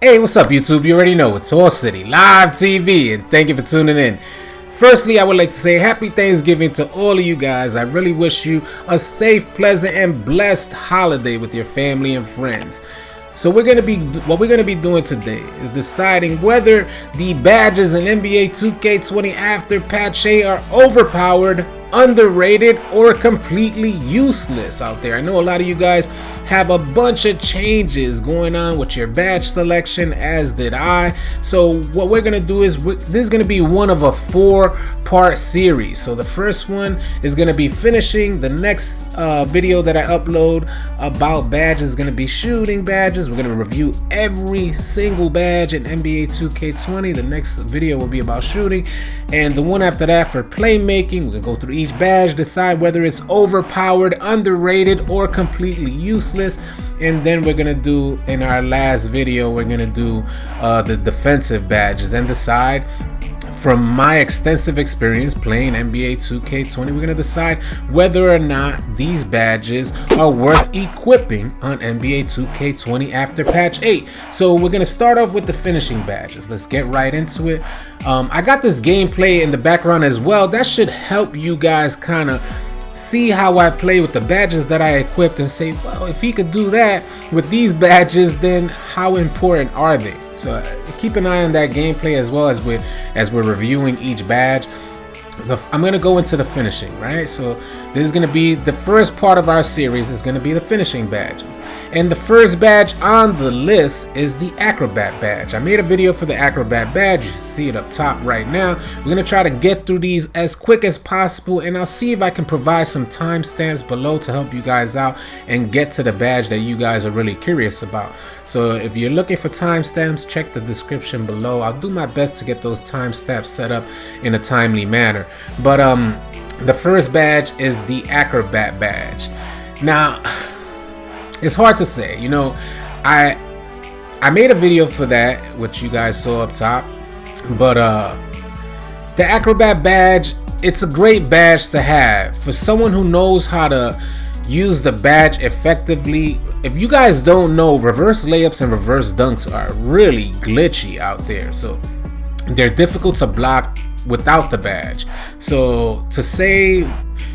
Hey, what's up YouTube? You already know it's Horse City Live TV, and thank you for tuning in. Firstly, I would like to say happy Thanksgiving to all of you guys. I really wish you a safe, pleasant, and blessed holiday with your family and friends. So what we're gonna be doing today is deciding whether the badges in NBA 2K20 after patch 8 are overpowered, underrated, or completely useless out there. I know a lot of you guys have a bunch of changes going on with your badge selection, as did I. So what we're gonna do is this is gonna be one of a 4-part series. So the first one is gonna be finishing. The next video that I upload about badges is gonna be shooting badges. We're gonna review every single badge in NBA 2K20. The next video will be about shooting, and the one after that for playmaking. We're gonna go through each badge, decide whether it's overpowered, underrated, or completely useless. And then we're gonna do, in our last video, we're gonna do the defensive badges and decide, from my extensive experience playing NBA 2K20, we're gonna decide whether or not these badges are worth equipping on NBA 2K20 after patch 8. So we're gonna start off with the finishing badges. Let's get right into it. I got this gameplay in the background as well. That should help you guys kind of see how I play with the badges that I equipped and say, well, if he could do that with these badges, then how important are they? So keep an eye on that gameplay as well as we're reviewing each badge. I'm gonna go into the finishing, right? So this is gonna be the first part of our series, is gonna be the finishing badges. And the first badge on the list is the ACROBAT badge. I made a video for the ACROBAT badge. You see it up top right now. We're gonna try to get through these as quick as possible, and I'll see if I can provide some timestamps below to help you guys out and get to the badge that you guys are really curious about. So if you're looking for timestamps, check the description below. I'll do my best to get those timestamps set up in a timely manner. But the first badge is the ACROBAT badge. Now, it's hard to say, you know, I made a video for that, which you guys saw up top, but the ACROBAT badge, it's a great badge to have for someone who knows how to use the badge effectively. If you guys don't know, reverse layups and reverse dunks are really glitchy out there, so they're difficult to block without the badge. So to say,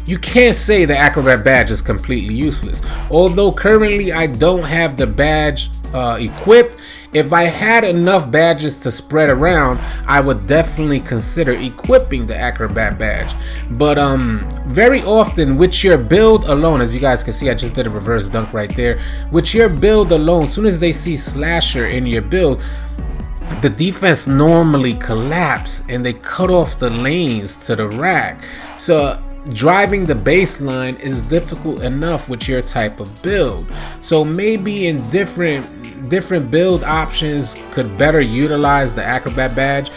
you can't say the ACROBAT badge is completely useless. Although currently I don't have the badge equipped, if I had enough badges to spread around, I would definitely consider equipping the ACROBAT badge. But very often with your build alone, as you guys can see, I just did a reverse dunk right there. With your build alone, as soon as they see slasher in your build, the defense normally collapse and they cut off the lanes to the rack. So driving the baseline is difficult enough with your type of build. So maybe in different build options could better utilize the ACROBAT badge.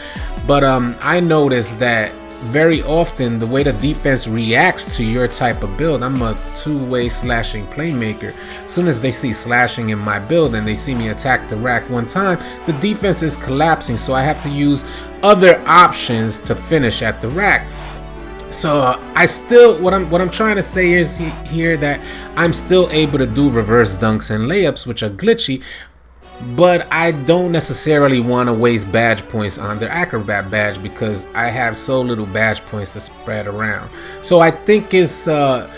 But I noticed that very often the way the defense reacts to your type of build, I'm a two-way slashing playmaker. As soon as they see slashing in my build and they see me attack the rack one time, the defense is collapsing, so I have to use other options to finish at the rack. So I still, what I'm trying to say is here that I'm still able to do reverse dunks and layups, which are glitchy, but I don't necessarily want to waste badge points on their ACROBAT badge because I have so little badge points to spread around. So I think it's an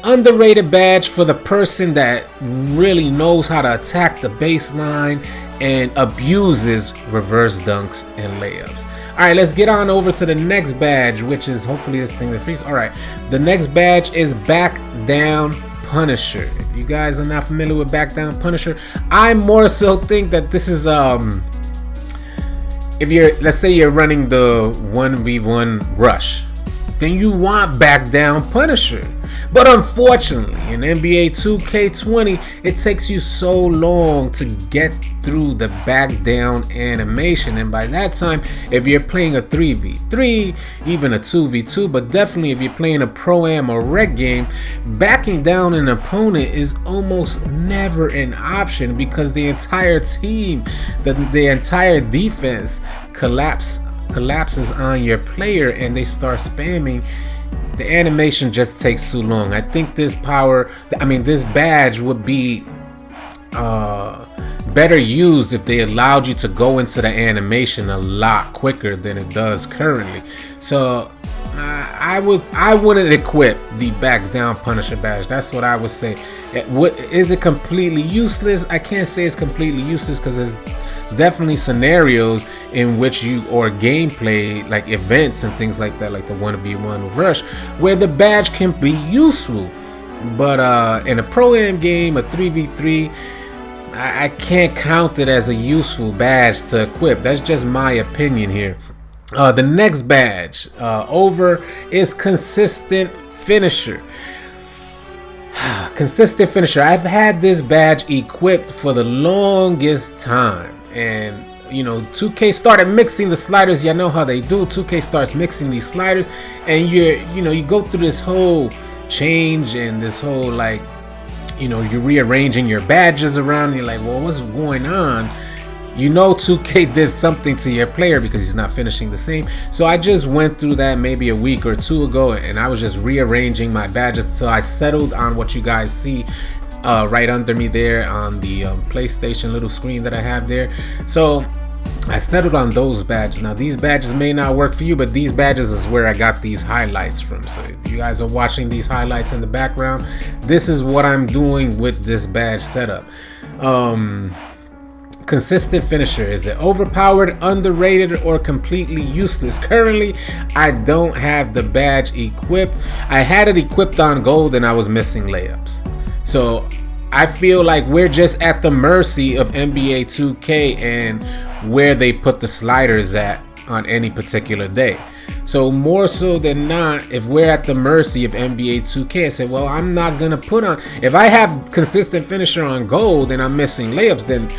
underrated badge for the person that really knows how to attack the baseline and abuses reverse dunks and layups. Alright, let's get on over to the next badge, which is, hopefully this thing that frees. Alright, the next badge is BACKDOwn Punisher. If you guys are not familiar with BACKDOwn Punisher, I more so think that this is if you're, let's say you're running the 1v1 rush, then you want BACKDOwn Punisher. But unfortunately, in NBA 2K20, it takes you so long to get through the back down animation, and by that time, if you're playing a 3v3, even a 2v2, but definitely if you're playing a pro-am or rec game, backing down an opponent is almost never an option because the entire team, the entire defense collapses on your player and they start spamming. The animation just takes too long. I think this badge would be better used if they allowed you to go into the animation a lot quicker than it does currently. So I wouldn't equip the back down Punisher badge. That's what I would say. Is it completely useless? I can't say it's completely useless, because there's definitely scenarios in which or gameplay, like events and things like that, like the 1v1 with Rush, where the badge can be useful. But in a pro-am game, a 3v3, I can't count it as a useful badge to equip. That's just my opinion here. The next badge over is Consistent Finisher. Consistent Finisher. I've had this badge equipped for the longest time, and you know, 2K started mixing the sliders. You know how they do. 2K starts mixing these sliders, and you go through this whole change and this whole, like, you know, you're rearranging your badges around. And you're like, well, what's going on? You know, 2K did something to your player because he's not finishing the same. So I just went through that maybe a week or two ago, and I was just rearranging my badges till I settled on what you guys see right under me there on the PlayStation little screen that I have there. So I settled on those badges. Now these badges may not work for you, but these badges is where I got these highlights from. So if you guys are watching these highlights in the background, this is what I'm doing with this badge setup. Consistent Finisher. Is it overpowered, underrated, or completely useless? Currently, I don't have the badge equipped. I had it equipped on gold and I was missing layups. So I feel like we're just at the mercy of NBA 2K and where they put the sliders at on any particular day. So more so than not, if we're at the mercy of NBA 2K, I said, well, I'm not gonna put on, if I have Consistent Finisher on gold and I'm missing layups, then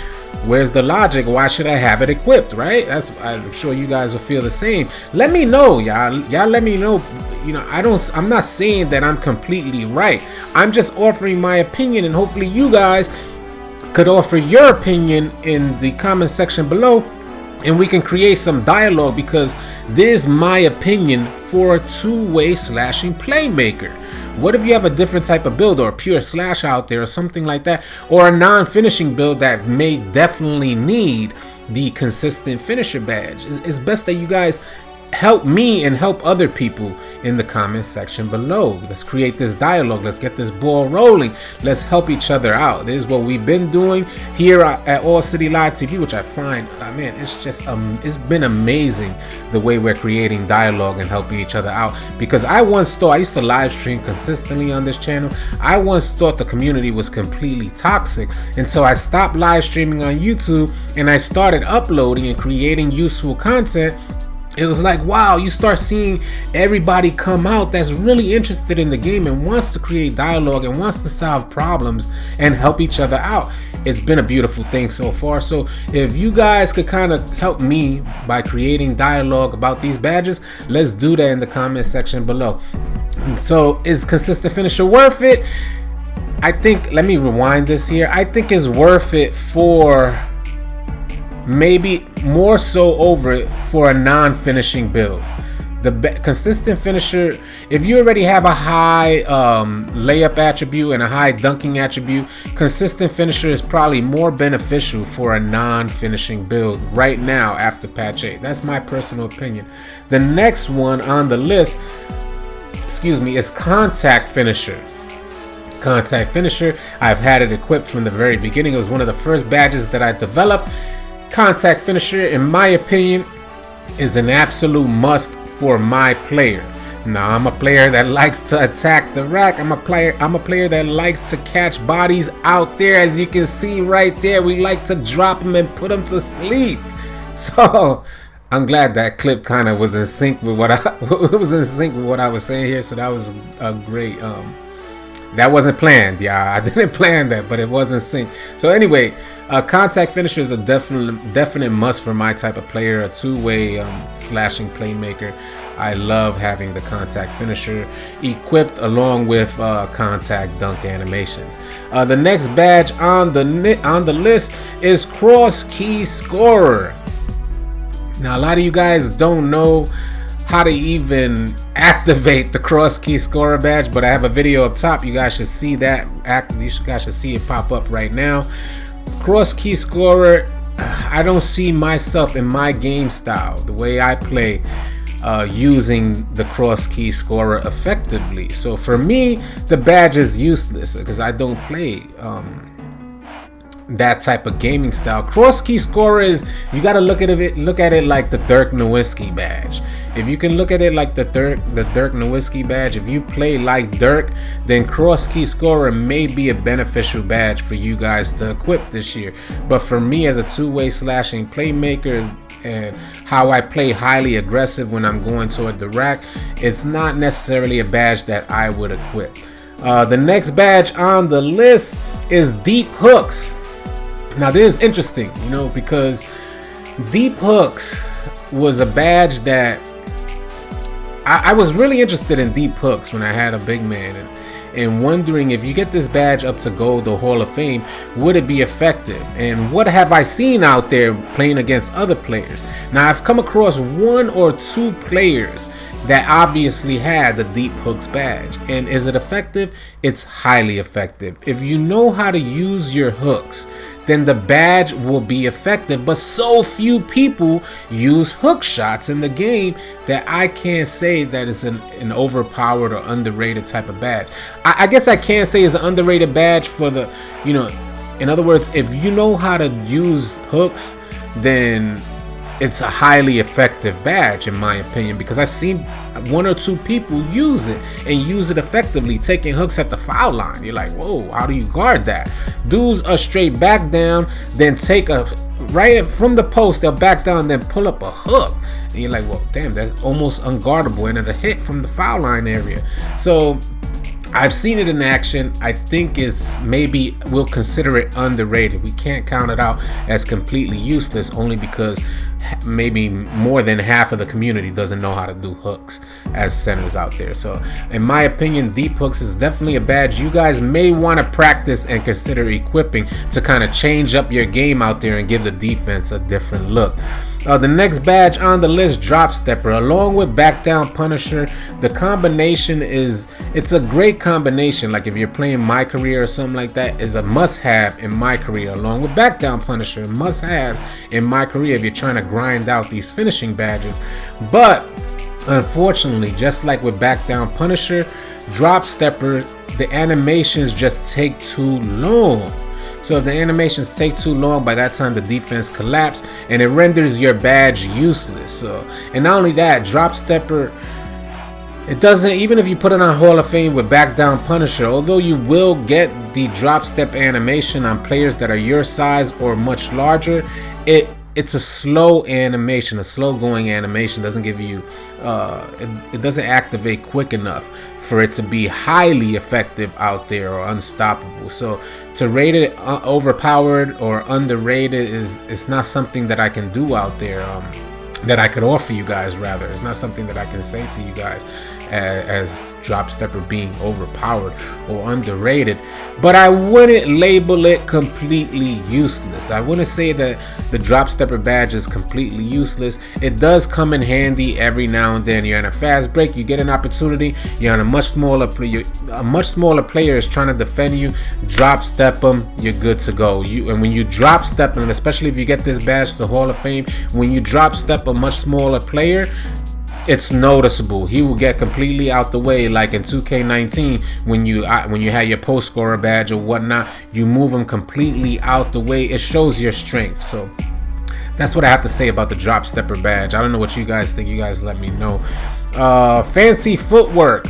where's the logic? Why should I have it equipped, right? I'm sure you guys will feel the same. Let me know, y'all let me know. You know, I'm not saying that I'm completely right. I'm just offering my opinion, and hopefully you guys could offer your opinion in the comment section below, and we can create some dialogue, because this is my opinion for a two-way slashing playmaker. What if you have a different type of build, or a pure slash out there, or something like that, or a non-finishing build that may definitely need the Consistent Finisher badge? It's best that you guys help me and help other people in the comment section below. Let's create this dialogue. Let's get this ball rolling. Let's help each other out. This is what we've been doing here at All City Live TV, which I find, man, it's just it's been amazing the way we're creating dialogue and helping each other out. Because I once thought, I used to live stream consistently on this channel, I once thought the community was completely toxic until I stopped live streaming on YouTube and I started uploading and creating useful content. It was like, wow, you start seeing everybody come out that's really interested in the game and wants to create dialogue and wants to solve problems and help each other out. It's been a beautiful thing so far. So if you guys could kind of help me by creating dialogue about these badges, let's do that in the comment section below. So is Consistent Finisher worth it? I think, let me rewind this here. I think it's worth it for maybe more so over it for a non-finishing build. The Consistent Finisher, if you already have a high layup attribute and a high dunking attribute, Consistent Finisher is probably more beneficial for a non-finishing build right now after patch 8. That's my personal opinion. The next one on the list, is Contact Finisher. Contact Finisher, I've had it equipped from the very beginning. It was one of the first badges that I developed. Contact Finisher, in my opinion, is an absolute must for my player. Now, I'm a player that likes to attack the rack. I'm a player that likes to catch bodies out there. As you can see right there, we like to drop them and put them to sleep. So I'm glad that clip kind of was in sync with what I was saying here. So that was a great that wasn't planned, yeah. I didn't plan that, but it was in sync. So anyway, Contact Finisher is a definite must for my type of player, a two-way slashing playmaker. I love having the Contact Finisher equipped along with contact dunk animations. The next badge on the list is Cross Key Scorer. Now, a lot of you guys don't know how to even activate the Cross Key Scorer badge, but I have a video up top. You guys should see that. You guys should see it pop up right now. cross key scorer, I don't see myself in my game style, the way I play, using the cross key scorer effectively. So for me, the badge is useless because I don't play that type of gaming style. Cross key scorer is, you got to look at it like the Dirk Nowitzki badge. If you can look at it like the Dirk Nowitzki badge, if you play like Dirk, then cross key scorer may be a beneficial badge for you guys to equip this year. But for me, as a two-way slashing playmaker and how I play highly aggressive when I'm going toward the rack, it's not necessarily a badge that I would equip. The next badge on the list is deep hooks. Now this is interesting, you know, because deep hooks was a badge that I was really interested in deep hooks when I had a big man, and wondering if you get this badge up to gold or Hall of Fame, would it be effective? And what have I seen out there playing against other players? Now I've come across one or two players that obviously had the deep hooks badge. And is it effective? It's highly effective. If you know how to use your hooks, then the badge will be effective. But so few people use hook shots in the game that I can't say that it's an overpowered or underrated type of badge. I guess I can't say it's an underrated badge for the, you know, in other words, if you know how to use hooks, then it's a highly effective badge in my opinion, because I've seen one or two people use it and use it effectively, taking hooks at the foul line. You're like, whoa, how do you guard that? Dudes are straight back down, then take a right from the post, they'll back down, then pull up a hook, and you're like, well, damn, that's almost unguardable, and a hit from the foul line area. So I've seen it in action. I think it's, maybe we'll consider it underrated. We can't count it out as completely useless, only because maybe more than half of the community doesn't know how to do hooks as centers out there. So in my opinion, deep hooks is definitely a badge you guys may want to practice and consider equipping to kind of change up your game out there and give the defense a different look. The next badge on the list, DROPSTEPPER, along with BACKDOWN Punisher. The combination is, it's a great combination. Like if you're playing My Career or something like that, is a must-have in My Career, along with BACKDOWN Punisher, must-haves in My Career if you're trying to grind out these finishing badges. But unfortunately, just like with BACKDOWN Punisher, DROPSTEPPER, the animations just take too long. So if the animations take too long, by that time the defense collapses and it renders your badge useless. So, and not only that, DROPSTEPPER, it doesn't, even if you put it on Hall of Fame with BACKDOWN Punisher, although you will get the drop step animation on players that are your size or much larger, it's a slow animation, a slow going animation. Doesn't give you it doesn't activate quick enough for it to be highly effective out there or unstoppable. So to rate it overpowered or underrated it's not something that I can do out there, that I could offer you guys. Rather, it's not something that I can say to you guys as DROPSTEPPER being overpowered or underrated. But I wouldn't label it completely useless. I wouldn't say that the DROPSTEPPER badge is completely useless. It does come in handy every now and then. You're in a fast break, you get an opportunity, you're on a much smaller player is trying to defend you, drop step them, you're good to go. And when you drop step them, especially if you get this badge to Hall of Fame, when you drop step a much smaller player, it's noticeable. He will get completely out the way. Like in 2K19, when you had your post scorer badge or whatnot, you move him completely out the way. It shows your strength. So that's what I have to say about the DROPSTEPPER badge. I don't know what you guys think. You guys let me know. Fancy Footwork,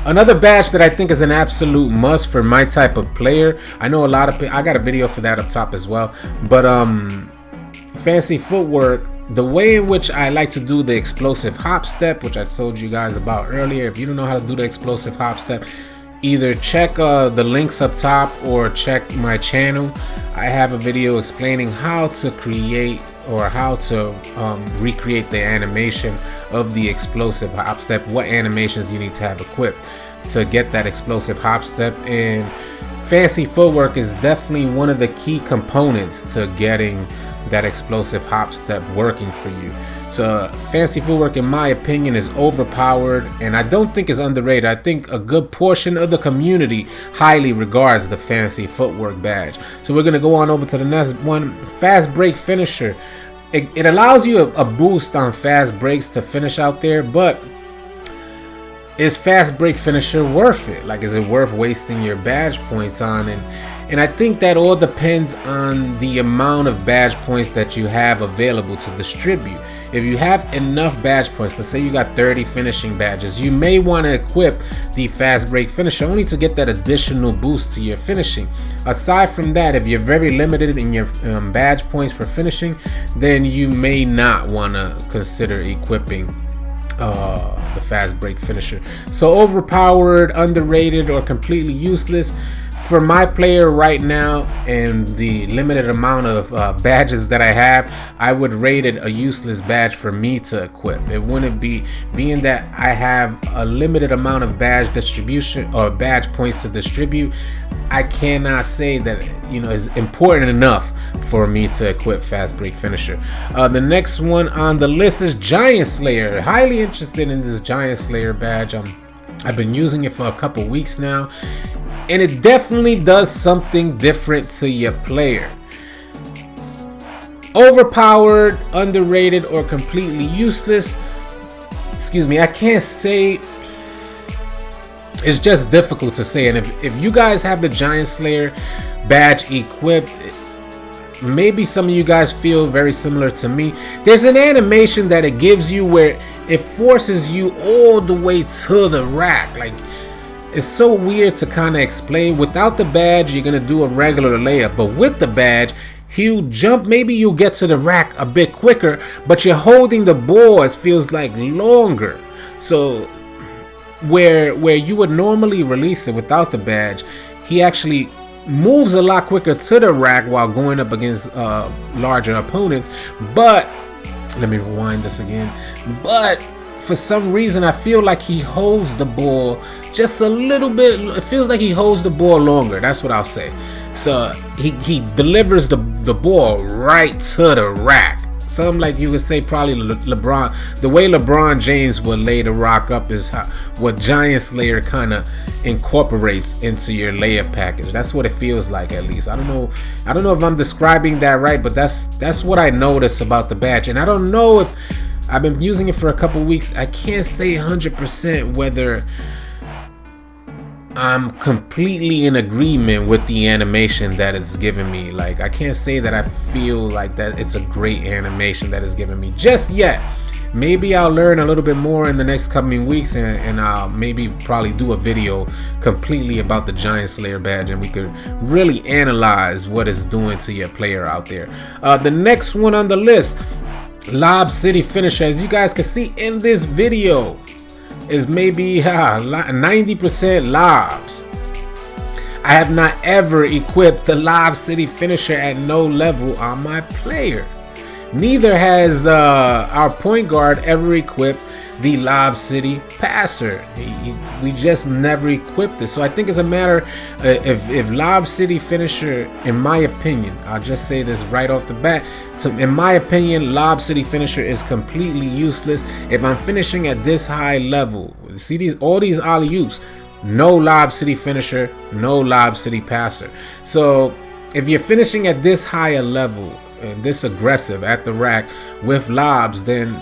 another badge that I think is an absolute must for my type of player. I know a lot of people, I got a video for that up top as well, but Fancy Footwork, the way in which I like to do the explosive hop step, which I told you guys about earlier. If you don't know how to do the explosive hop step, either check the links up top or check my channel. I have a video explaining how to create or how to recreate the animation of the explosive hop step, what animations you need to have equipped to get that explosive hop step. And fancy footwork is definitely one of the key components to getting that explosive hop step working for you. So fancy footwork, in my opinion, is overpowered, and I don't think it's underrated. I think a good portion of the community highly regards the fancy footwork badge. So we're going to go on over to the next one, fast break finisher. It allows you a boost on fast breaks to finish out there, but is fast break finisher worth it? Like, is it worth wasting your badge points on? And I think that all depends on the amount of badge points that you have available to distribute. If you have enough badge points, let's say you got 30 finishing badges, you may want to equip the fast break finisher only to get that additional boost to your finishing. Aside from that, if you're very limited in your badge points for finishing, then you may not want to consider equipping the fast break finisher. So overpowered, underrated, or completely useless. For my player right now and the limited amount of badges that I have, I would rate it a useless badge for me to equip. It wouldn't be, being that I have a limited amount of badge distribution or badge points to distribute, I cannot say that, you know, is important enough for me to equip fast break finisher. The next one on the list is Giant Slayer. Highly interested in this Giant Slayer badge. I've been using it for a couple weeks now, and it definitely does something different to your player. Overpowered, underrated, or completely useless. Excuse me, I can't say. It's just difficult to say. And if you guys have the Giant Slayer badge equipped, maybe some of you guys feel very similar to me. There's an animation that it gives you where it forces you all the way to the rack. Like, it's so weird to kind of explain. Without the badge, you're gonna do a regular layup, but with the badge, he'll jump. Maybe you'll get to the rack a bit quicker, but you're holding the ball, it feels like longer. So where you would normally release it without the badge, he actually moves a lot quicker to the rack while going up against larger opponents. But let me rewind this again. But for some reason, I feel like he holds the ball just a little bit. It feels like he holds the ball longer. That's what I'll say. So he delivers the ball right to the rack. Something like you would say probably LeBron. The way LeBron James would lay the rock up is what Giant Slayer kind of incorporates into your layup package. That's what it feels like, at least. I don't know if I'm describing that right, but that's what I noticed about the badge. And I don't know if I've been using it for a couple weeks. I can't say 100% whether I'm completely in agreement with the animation that it's giving me. Like, I can't say that I feel like that it's a great animation that it's giving me just yet. Maybe I'll learn a little bit more in the next coming weeks, and I'll maybe probably do a video completely about the Giant Slayer badge, and we could really analyze what it's doing to your player out there. The next one on the list, Lob City Finisher. As you guys can see in this video, is maybe 90% lobs. I have not ever equipped the Lob City Finisher at no level on my player. Neither has our point guard ever equipped the Lob City Passer. We just never equipped it. So I think it's a matter if Lob City Finisher, in my opinion, I'll just say this right off the bat, in my opinion, Lob City Finisher is completely useless. If I'm finishing at this high level, see all these alley-oops, no Lob City Finisher, no Lob City Passer. So if you're finishing at this higher level and this aggressive at the rack with lobs, then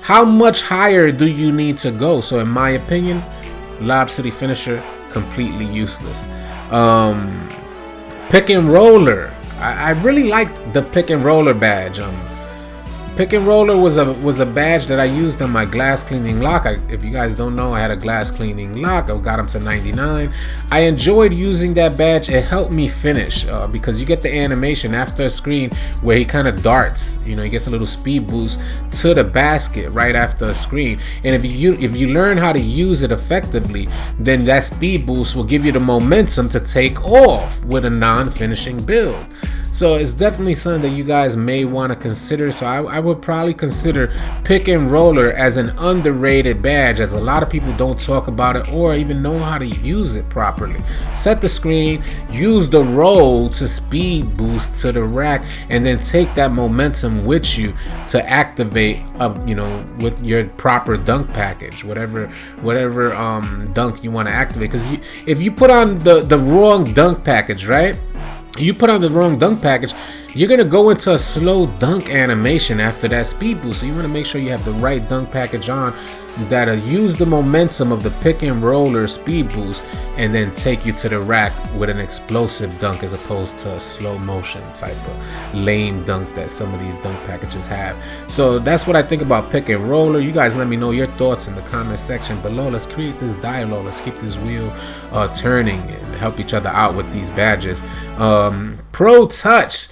how much higher do you need to go? So in my opinion, Lob City Finisher, completely useless. Pick and roller. I really liked the pick and roller badge. Pick and roller was a badge that I used on my glass cleaning lock. If you guys don't know, I had a glass cleaning lock. I got him to 99. I enjoyed using that badge. It helped me finish because you get the animation after a screen where he kind of darts. You know, he gets a little speed boost to the basket right after a screen. And if you learn how to use it effectively, then that speed boost will give you the momentum to take off with a non-finishing build. So it's definitely something that you guys may want to consider. So I would probably consider Pick and Roller as an underrated badge, as a lot of people don't talk about it or even know how to use it properly. Set the screen, use the roll to speed boost to the rack, and then take that momentum with you to activate up, you know, with your proper dunk package, whatever dunk you want to activate. Because if you put on the wrong dunk package, right? You put on the wrong dunk package, you're gonna go into a slow dunk animation after that speed boost. So you want to make sure you have the right dunk package on that'll use the momentum of the Pick and Roller speed boost and then take you to the rack with an explosive dunk, as opposed to a slow motion type of lame dunk that some of these dunk packages have. So that's what I think about Pick and Roller. You guys let me know your thoughts in the comment section below. Let's create this dialogue, let's keep this wheel turning and help each other out with these badges. Pro Touch.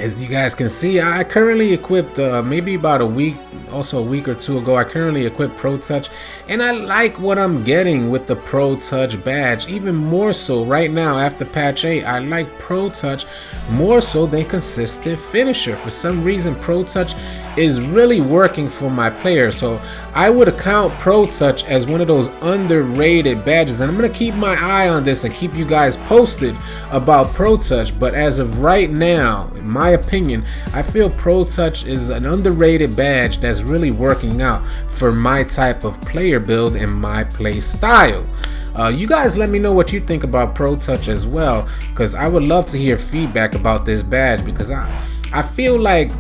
As you guys can see, I currently equipped maybe about a week or two ago, I currently equipped Pro Touch, and I like what I'm getting with the Pro Touch badge. Even more so right now after patch 8, I like Pro Touch more so than Consistent Finisher. For some reason, Pro Touch is really working for my player, so I would account Pro Touch as one of those underrated badges, and I'm going to keep my eye on this and keep you guys posted about Pro Touch. But as of right now, in my opinion, I feel Pro Touch is an underrated badge that's really working out for my type of player build and my play style. You guys let me know what you think about Pro Touch as well, because I would love to hear feedback about this badge, because I feel like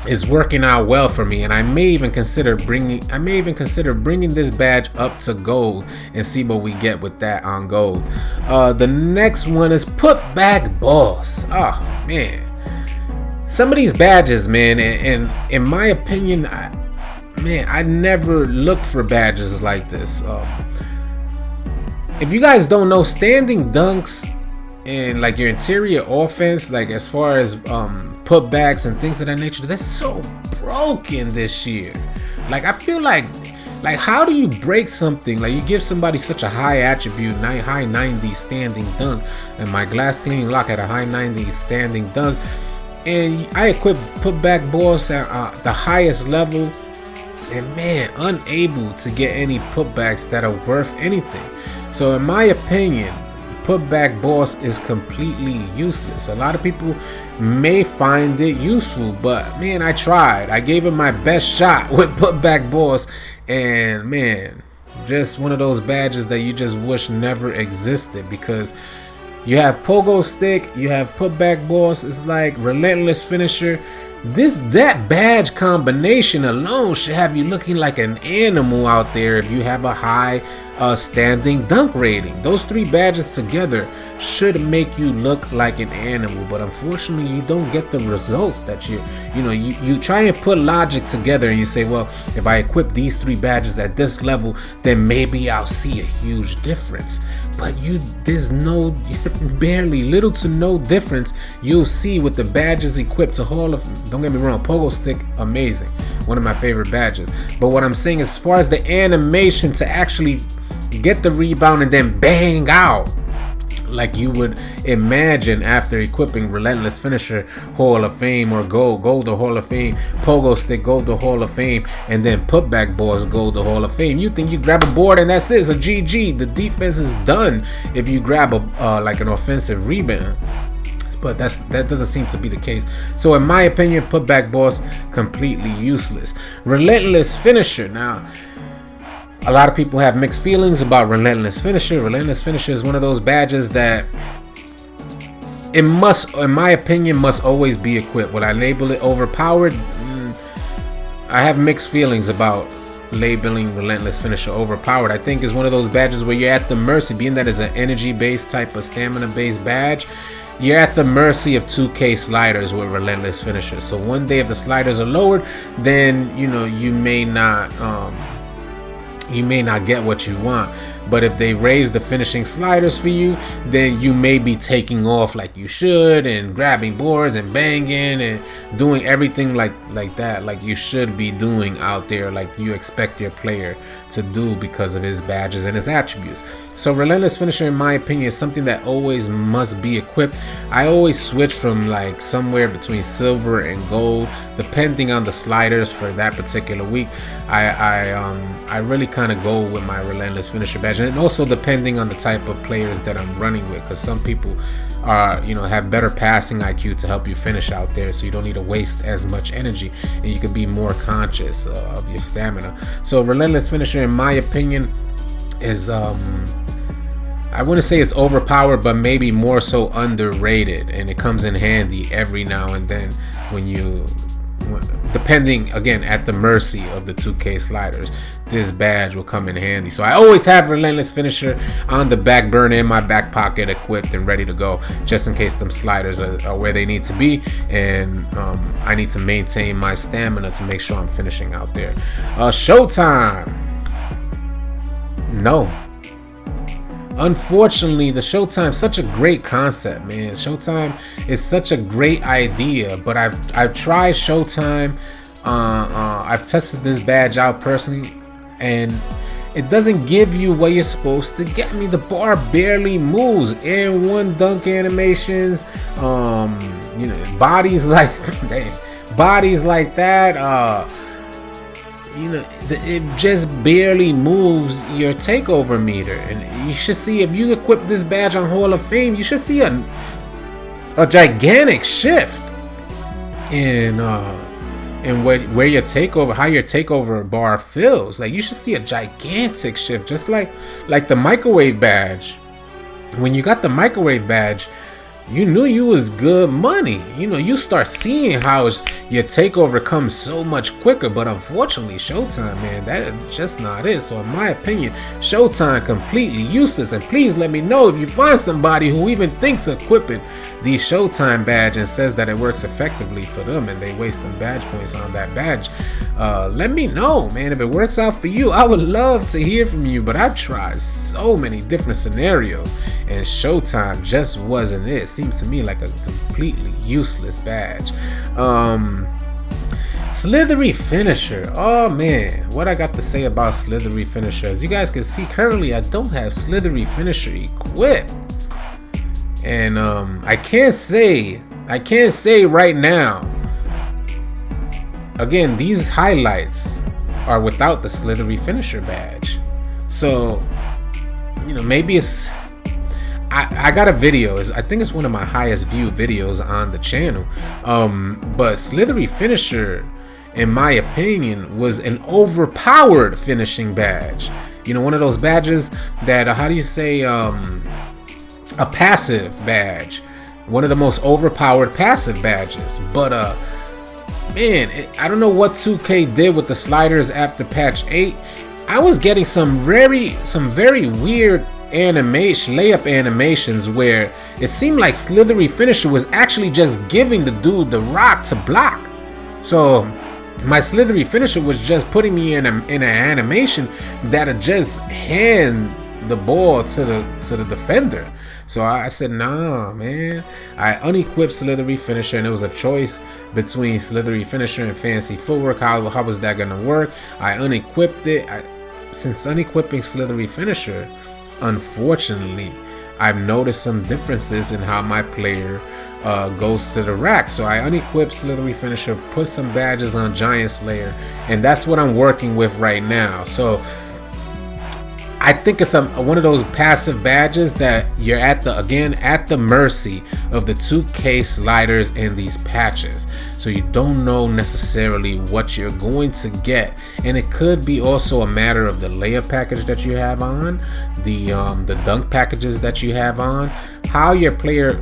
it's working out well for me, and I may even consider bringing this badge up to gold and see what we get with that on gold. The next one is Putback Boss. Oh man, some of these badges, man, and in my opinion, I never look for badges like this. If you guys don't know, standing dunks and like your interior offense, like as far as putbacks and things of that nature, that's so broken this year. Like I feel like how do you break something? Like you give somebody such a high attribute, high 90 standing dunk, and my glass cleaning lock had a high 90 standing dunk, and I equipped Putback Boss at the highest level, and man, unable to get any putbacks that are worth anything. So in my opinion, Putback Boss is completely useless. A lot of people may find it useful, but man, I tried. I gave it my best shot with Putback Boss, and man, just one of those badges that you just wish never existed, because you have Pogo Stick, you have Putback Boss, it's like Relentless Finisher. That badge combination alone should have you looking like an animal out there if you have a high standing dunk rating. Those three badges together should make you look like an animal, but unfortunately you don't get the results that you try and put logic together, and you say, well, if I equip these three badges at this level, then maybe I'll see a huge difference. But there's barely little to no difference you'll see with the badges equipped to Hall of. Don't get me wrong, Pogo Stick, amazing, one of my favorite badges. But what I'm saying, as far as the animation to actually get the rebound and then bang out, like you would imagine after equipping Relentless Finisher Hall of Fame, or Gold or Hall of Fame, Pogo Stick Gold or Hall of Fame, and then Putback Boss Gold or Hall of Fame. You think you grab a board and that's it, it's a GG. The defense is done if you grab like an offensive rebound. But that doesn't seem to be the case. So in my opinion, Putback Boss completely useless. Relentless Finisher. Now, a lot of people have mixed feelings about Relentless Finisher. Relentless Finisher is one of those badges that it must, in my opinion, must always be equipped. Would I label it overpowered? I have mixed feelings about labeling Relentless Finisher overpowered. I think it's one of those badges where you're at the mercy, being that it's an energy-based type of stamina-based badge, you're at the mercy of 2K sliders with Relentless Finisher. So one day if the sliders are lowered, then you may not you may not get what you want. But if they raise the finishing sliders for you, then you may be taking off like you should and grabbing boards and banging and doing everything like that, like you should be doing out there, like you expect your player to do because of his badges and his attributes. So Relentless Finisher, in my opinion, is something that always must be equipped. I always switch from like somewhere between silver and gold depending on the sliders for that particular week. I really kind of go with my Relentless Finisher badge, and also depending on the type of players that I'm running with, because some people are, you know, have better passing IQ to help you finish out there, so you don't need to waste as much energy and you can be more conscious of your stamina. So Relentless Finisher, in my opinion, is I wouldn't say it's overpowered, but maybe more so underrated, and it comes in handy every now and then when you, depending again at the mercy of the 2K sliders, this badge will come in handy. So I always have Relentless Finisher on the back burner in my back pocket, equipped and ready to go, just in case them sliders are where they need to be, and I need to maintain my stamina to make sure I'm finishing out there. Showtime, no. Unfortunately, the Showtime, such a great concept, man. Showtime is such a great idea, but I've tried Showtime. I've tested this badge out personally, and it doesn't give you what you're supposed to get. I mean, the bar barely moves. And one dunk animations, you know, bodies like that. You know, it just barely moves your takeover meter, and you should see, if you equip this badge on Hall of Fame, you should see a gigantic shift in where your takeover, how your takeover bar fills. Like, you should see a gigantic shift, just like the microwave badge. When you got the microwave badge, you knew you was good money. You know, you start seeing how your takeover comes so much quicker. But unfortunately, Showtime, man, that's just not it. So in my opinion, Showtime completely useless. And please let me know if you find somebody who even thinks of equipping the Showtime badge and says that it works effectively for them and they waste them badge points on that badge. Let me know, man, if it works out for you. I would love to hear from you. But I've tried so many different scenarios, and Showtime just wasn't it. Seems to me like a completely useless badge. Slithery Finisher. Oh man, what I got to say about Slithery Finisher? As you guys can see, currently I don't have Slithery Finisher equipped, and I can't say right now. Again, these highlights are without the Slithery Finisher badge, so you know, maybe it's. I got a video, I think it's one of my highest viewed videos on the channel, but Slithery Finisher, in my opinion, was an overpowered finishing badge. You know, one of those badges that, how do you say, a passive badge, one of the most overpowered passive badges. But man, I don't know what 2K did with the sliders after patch 8. I was getting some very weird layup animations where it seemed like Slithery Finisher was actually just giving the dude the rock to block. So my Slithery Finisher was just putting me in an animation that'd just hand the ball to the defender. So I said, nah, man. I unequipped Slithery Finisher, and it was a choice between Slithery Finisher and Fancy Footwork. How was that gonna work? I unequipped it. Since unequipping Slithery Finisher, unfortunately, I've noticed some differences in how my player goes to the rack. So I unequipped Slithery Finisher, put some badges on Giant Slayer, and that's what I'm working with right now. So I think it's one of those passive badges that you're at the mercy of the 2K sliders and these patches. So you don't know necessarily what you're going to get, and it could be also a matter of the layup package that you have on, the dunk packages that you have on, how your player,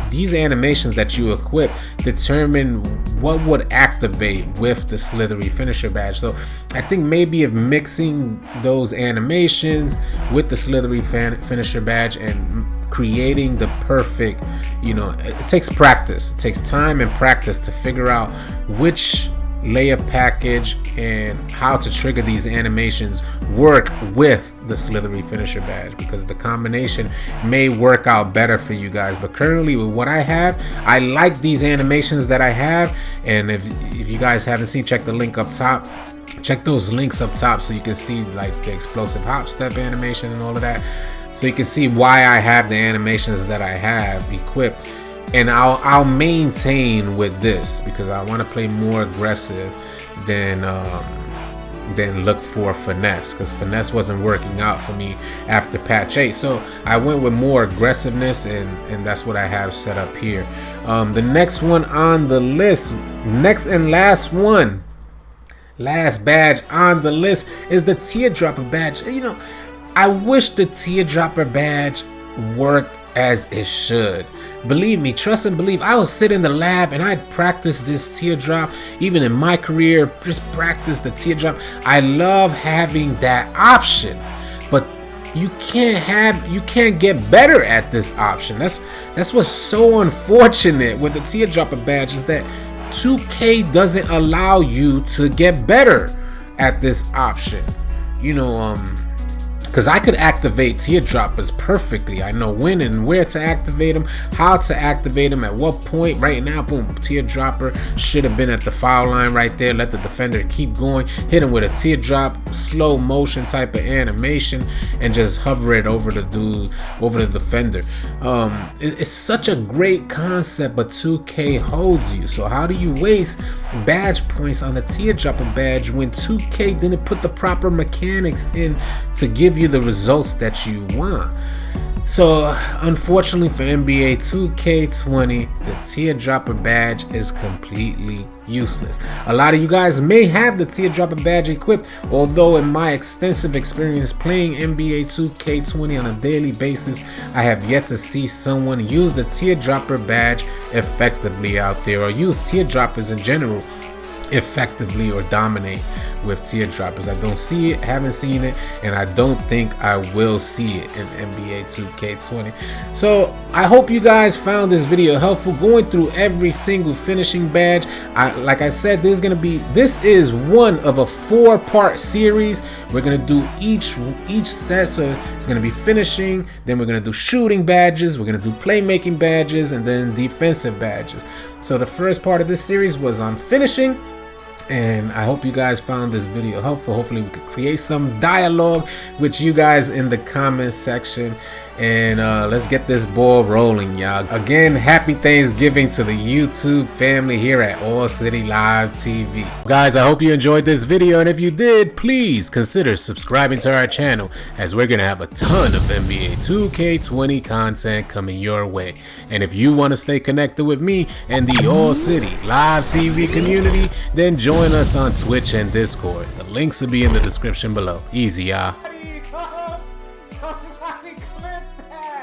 these animations that you equip determine what would activate with the Slithery Finisher badge. So I think maybe if mixing those animations with the Slithery Finisher badge and creating the perfect, you know, it takes practice. It takes time and practice to figure out which layer package and how to trigger these animations work with the SLITHERY finisher badge, because the combination may work out better for you guys. But currently with what I have, I like these animations that I have, and if you guys haven't seen, check the link up top. Check those links up top so you can see like the explosive hop step animation and all of that, so you can see why I have the animations that I have equipped. And I'll maintain with this because I want to play more aggressive than look for finesse, because finesse wasn't working out for me after patch 8. So I went with more aggressiveness, and that's what I have set up here. The next one on the list, next and last badge on the list is the teardropper badge. You know, I wish the teardropper badge worked as it should. Believe me, trust and believe, I would sit in the lab and I'd practice this teardrop. Even in my career, just practice the teardrop. I love having that option, but you can't get better at this option. That's what's so unfortunate with the teardropper badge, is that 2K doesn't allow you to get better at this option. You know, because I could activate teardroppers perfectly. I know when and where to activate them, how to activate them, at what point. Right now, boom, teardropper should have been at the foul line right there. Let the defender keep going, hit him with a teardrop, slow motion type of animation, and just hover it over the dude, over the defender. It's such a great concept, but 2K holds you. So how do you waste badge points on the teardropper badge when 2K didn't put the proper mechanics in to give you the results that you want? So unfortunately for NBA 2K20, the teardropper badge is completely useless. A lot of you guys may have the teardropper badge equipped, although in my extensive experience playing NBA 2K20 on a daily basis, I have yet to see someone use the teardropper badge effectively out there, or use teardroppers in general effectively, or dominate with teardroppers. I don't see it, haven't seen it, and I don't think I will see it in NBA 2K20. So I hope you guys found this video helpful, going through every single finishing badge. Like I said, this is one of a 4-part series. We're gonna do each set, so it's gonna be finishing, then we're gonna do shooting badges, we're gonna do playmaking badges, and then defensive badges. So the first part of this series was on finishing, and I hope you guys found this video helpful. Hopefully we could create some dialogue with you guys in the comment section, and let's get this ball rolling, y'all. Again, happy Thanksgiving to the YouTube family here at All City Live TV. Guys, I hope you enjoyed this video, and if you did, please consider subscribing to our channel, as we're gonna have a ton of NBA 2K20 content coming your way. And if you want to stay connected with me and the All City Live TV community, then join us on Twitch and Discord. The links will be in the description below. Easy, y'all. Somebody clip that.